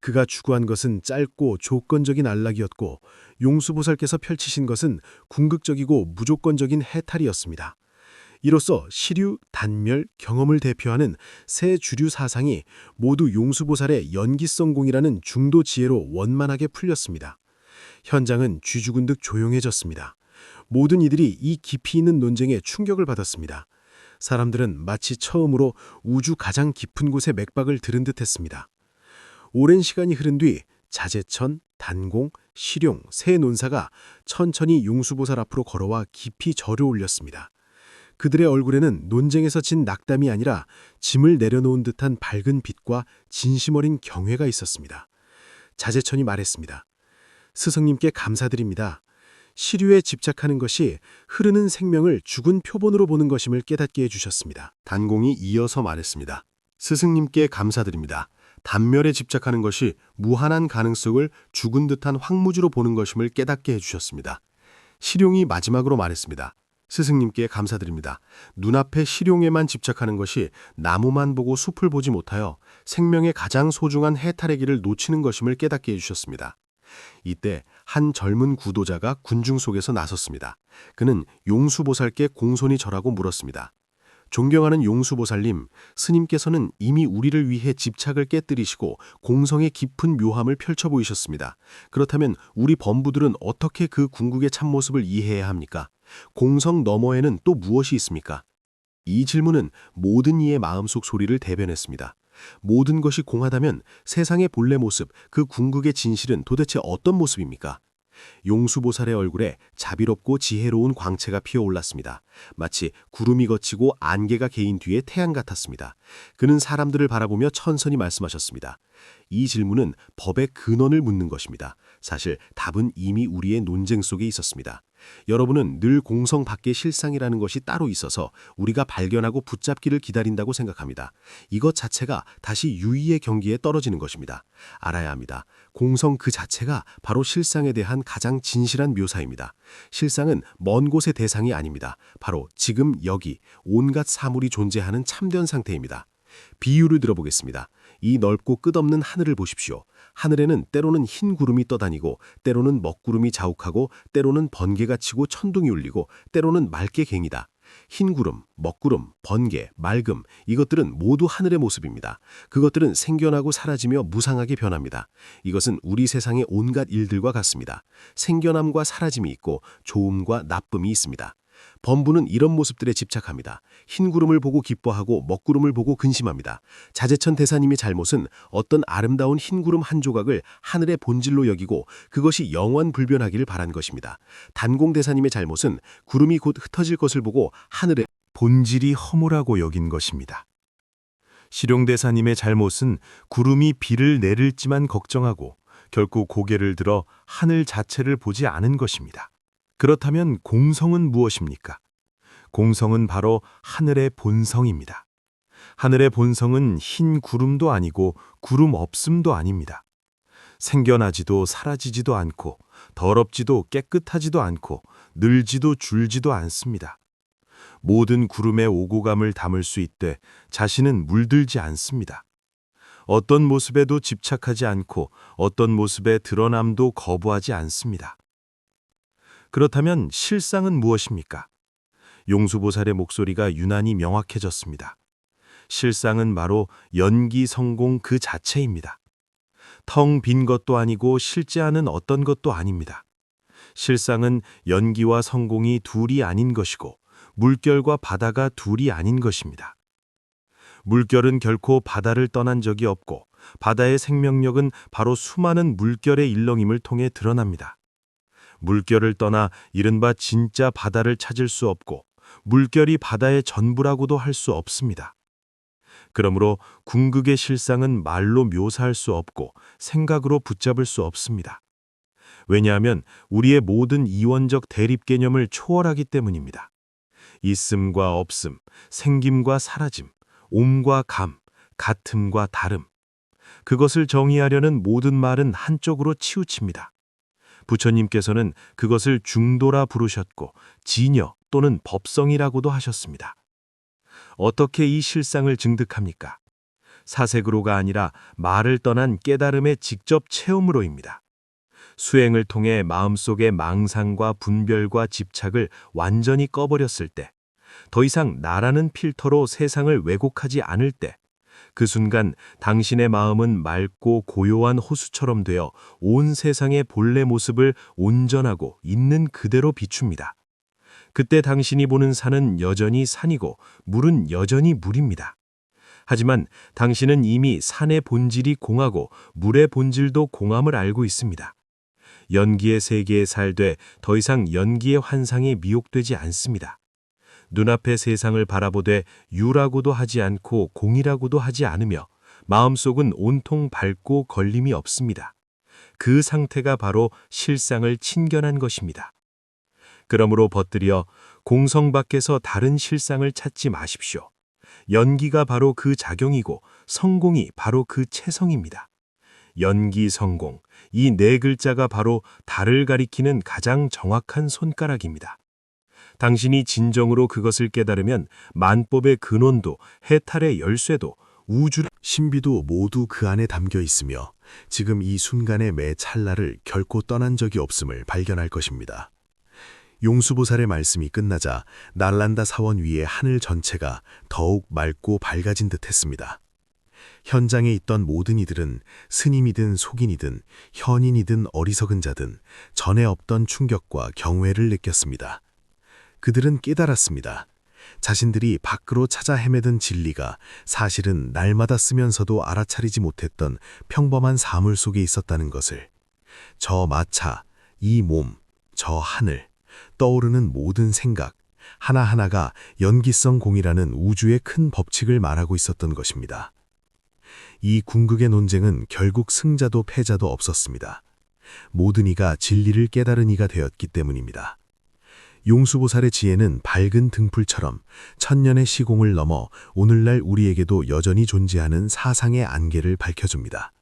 그가 추구한 것은 짧고 조건적인 안락이었고 용수보살께서 펼치신 것은 궁극적이고 무조건적인 해탈이었습니다. 이로써 시류, 단멸, 경험을 대표하는 세 주류 사상이 모두 용수보살의 연기성공이라는 중도 지혜로 원만하게 풀렸습니다. 현장은 쥐죽은 듯 조용해졌습니다. 모든 이들이 이 깊이 있는 논쟁에 충격을 받았습니다. 사람들은 마치 처음으로 우주 가장 깊은 곳의 맥박을 들은 듯했습니다. 오랜 시간이 흐른 뒤 자제천, 단공, 시룡 세 논사가 천천히 용수보살 앞으로 걸어와 깊이 절을 올렸습니다. 그들의 얼굴에는 논쟁에서 진 낙담이 아니라 짐을 내려놓은 듯한 밝은 빛과 진심 어린 경외가 있었습니다. 자제천이 말했습니다. 스승님께 감사드립니다. 시류에 집착하는 것이 흐르는 생명을 죽은 표본으로 보는 것임을 깨닫게 해주셨습니다. 단공이 이어서 말했습니다. 스승님께 감사드립니다. 단멸에 집착하는 것이 무한한 가능성을 죽은 듯한 황무지로 보는 것임을 깨닫게 해주셨습니다. 시룡이 마지막으로 말했습니다. 스승님께 감사드립니다. 눈앞에 시룡에만 집착하는 것이 나무만 보고 숲을 보지 못하여 생명의 가장 소중한 해탈의 길을 놓치는 것임을 깨닫게 해주셨습니다. 이때 한 젊은 구도자가 군중 속에서 나섰습니다. 그는 용수보살께 공손히 절하고 물었습니다. 존경하는 용수보살님, 스님께서는 이미 우리를 위해 집착을 깨뜨리시고 공성의 깊은 묘함을 펼쳐 보이셨습니다. 그렇다면 우리 범부들은 어떻게 그 궁극의 참모습을 이해해야 합니까? 공성 너머에는 또 무엇이 있습니까? 이 질문은 모든 이의 마음속 소리를 대변했습니다. 모든 것이 공하다면 세상의 본래 모습, 그 궁극의 진실은 도대체 어떤 모습입니까? 용수보살의 얼굴에 자비롭고 지혜로운 광채가 피어올랐습니다. 마치 구름이 걷히고 안개가 개인 뒤에 태양 같았습니다. 그는 사람들을 바라보며 천천히 말씀하셨습니다. 이 질문은 법의 근원을 묻는 것입니다. 사실 답은 이미 우리의 논쟁 속에 있었습니다. 여러분은 늘 공성 밖의 실상이라는 것이 따로 있어서 우리가 발견하고 붙잡기를 기다린다고 생각합니다. 이것 자체가 다시 유의의 경기에 떨어지는 것입니다. 알아야 합니다. 공성 그 자체가 바로 실상에 대한 가장 진실한 묘사입니다. 실상은 먼 곳의 대상이 아닙니다. 바로 지금 여기 온갖 사물이 존재하는 참된 상태입니다. 비유를 들어보겠습니다. 이 넓고 끝없는 하늘을 보십시오. 하늘에는 때로는 흰 구름이 떠다니고 때로는 먹구름이 자욱하고 때로는 번개가 치고 천둥이 울리고 때로는 맑게 갱이다. 흰 구름, 먹구름, 번개, 맑음, 이것들은 모두 하늘의 모습입니다. 그것들은 생겨나고 사라지며 무상하게 변합니다. 이것은 우리 세상의 온갖 일들과 같습니다. 생겨남과 사라짐이 있고 좋음과 나쁨이 있습니다. 범부는 이런 모습들에 집착합니다. 흰 구름을 보고 기뻐하고 먹구름을 보고 근심합니다. 자제천 대사님의 잘못은 어떤 아름다운 흰 구름 한 조각을 하늘의 본질로 여기고 그것이 영원불변하기를 바란 것입니다. 단공 대사님의 잘못은 구름이 곧 흩어질 것을 보고 하늘의 본질이 허무라고 여긴 것입니다. 시룡대사님의 잘못은 구름이 비를 내릴지만 걱정하고 결코 고개를 들어 하늘 자체를 보지 않은 것입니다. 그렇다면 공성은 무엇입니까? 공성은 바로 하늘의 본성입니다. 하늘의 본성은 흰 구름도 아니고 구름 없음도 아닙니다. 생겨나지도 사라지지도 않고 더럽지도 깨끗하지도 않고 늘지도 줄지도 않습니다. 모든 구름의 오고감을 담을 수 있되 자신은 물들지 않습니다. 어떤 모습에도 집착하지 않고 어떤 모습의 드러남도 거부하지 않습니다. 그렇다면 실상은 무엇입니까? 용수보살의 목소리가 유난히 명확해졌습니다. 실상은 바로 연기 성공 그 자체입니다. 텅 빈 것도 아니고 실제 않은 어떤 것도 아닙니다. 실상은 연기와 성공이 둘이 아닌 것이고 물결과 바다가 둘이 아닌 것입니다. 물결은 결코 바다를 떠난 적이 없고 바다의 생명력은 바로 수많은 물결의 일렁임을 통해 드러납니다. 물결을 떠나 이른바 진짜 바다를 찾을 수 없고 물결이 바다의 전부라고도 할 수 없습니다. 그러므로 궁극의 실상은 말로 묘사할 수 없고 생각으로 붙잡을 수 없습니다. 왜냐하면 우리의 모든 이원적 대립 개념을 초월하기 때문입니다. 있음과 없음, 생김과 사라짐, 옴과 감, 같음과 다름. 그것을 정의하려는 모든 말은 한쪽으로 치우칩니다. 부처님께서는 그것을 중도라 부르셨고 진여 또는 법성이라고도 하셨습니다. 어떻게 이 실상을 증득합니까? 사색으로가 아니라 말을 떠난 깨달음의 직접 체험으로입니다. 수행을 통해 마음속의 망상과 분별과 집착을 완전히 꺼버렸을 때, 더 이상 나라는 필터로 세상을 왜곡하지 않을 때, 그 순간 당신의 마음은 맑고 고요한 호수처럼 되어 온 세상의 본래 모습을 온전하고 있는 그대로 비춥니다. 그때 당신이 보는 산은 여전히 산이고 물은 여전히 물입니다. 하지만 당신은 이미 산의 본질이 공하고 물의 본질도 공함을 알고 있습니다. 연기의 세계에 살되 더 이상 연기의 환상에 미혹되지 않습니다. 눈앞의 세상을 바라보되 유라고도 하지 않고 공이라고도 하지 않으며 마음속은 온통 밝고 걸림이 없습니다. 그 상태가 바로 실상을 친견한 것입니다. 그러므로 벗들여 공성 밖에서 다른 실상을 찾지 마십시오. 연기가 바로 그 작용이고 성공이 바로 그 체성입니다. 연기, 성공, 이 네 글자가 바로 달을 가리키는 가장 정확한 손가락입니다. 당신이 진정으로 그것을 깨달으면 만법의 근원도 해탈의 열쇠도 우주의 신비도 모두 그 안에 담겨 있으며 지금 이 순간의 매 찰나를 결코 떠난 적이 없음을 발견할 것입니다. 용수보살의 말씀이 끝나자 날란다 사원 위의 하늘 전체가 더욱 맑고 밝아진 듯 했습니다. 현장에 있던 모든 이들은 스님이든 속인이든 현인이든 어리석은 자든 전에 없던 충격과 경외를 느꼈습니다. 그들은 깨달았습니다. 자신들이 밖으로 찾아 헤매던 진리가 사실은 날마다 쓰면서도 알아차리지 못했던 평범한 사물 속에 있었다는 것을. 저 마차, 이 몸, 저 하늘, 떠오르는 모든 생각, 하나하나가 연기성 공이라는 우주의 큰 법칙을 말하고 있었던 것입니다. 이 궁극의 논쟁은 결국 승자도 패자도 없었습니다. 모든 이가 진리를 깨달은 이가 되었기 때문입니다. 용수보살의 지혜는 밝은 등불처럼 천년의 시공을 넘어 오늘날 우리에게도 여전히 존재하는 사상의 안개를 밝혀줍니다.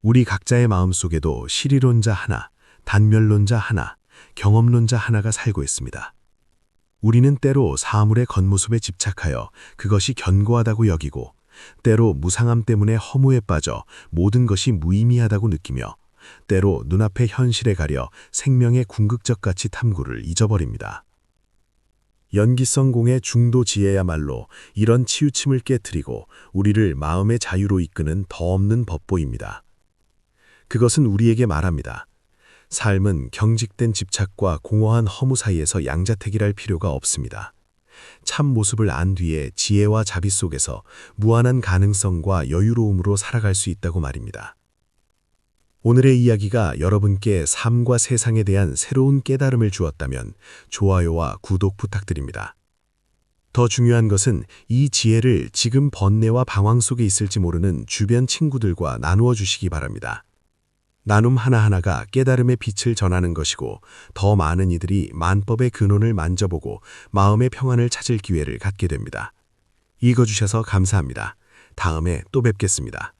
우리 각자의 마음속에도 실이론자 하나, 단멸론자 하나, 경험론자 하나가 살고 있습니다. 우리는 때로 사물의 겉모습에 집착하여 그것이 견고하다고 여기고 때로 무상함 때문에 허무에 빠져 모든 것이 무의미하다고 느끼며 때로 눈앞의 현실에 가려 생명의 궁극적 가치 탐구를 잊어버립니다. 연기성 공의 중도 지혜야말로 이런 치우침을 깨트리고 우리를 마음의 자유로 이끄는 더 없는 법보입니다. 그것은 우리에게 말합니다. 삶은 경직된 집착과 공허한 허무 사이에서 양자택일할 필요가 없습니다. 참 모습을 안 뒤에 지혜와 자비 속에서 무한한 가능성과 여유로움으로 살아갈 수 있다고 말입니다. 오늘의 이야기가 여러분께 삶과 세상에 대한 새로운 깨달음을 주었다면 좋아요와 구독 부탁드립니다. 더 중요한 것은 이 지혜를 지금 번뇌와 방황 속에 있을지 모르는 주변 친구들과 나누어 주시기 바랍니다. 나눔 하나하나가 깨달음의 빛을 전하는 것이고 더 많은 이들이 만법의 근원을 만져보고 마음의 평안을 찾을 기회를 갖게 됩니다. 읽어주셔서 감사합니다. 다음에 또 뵙겠습니다.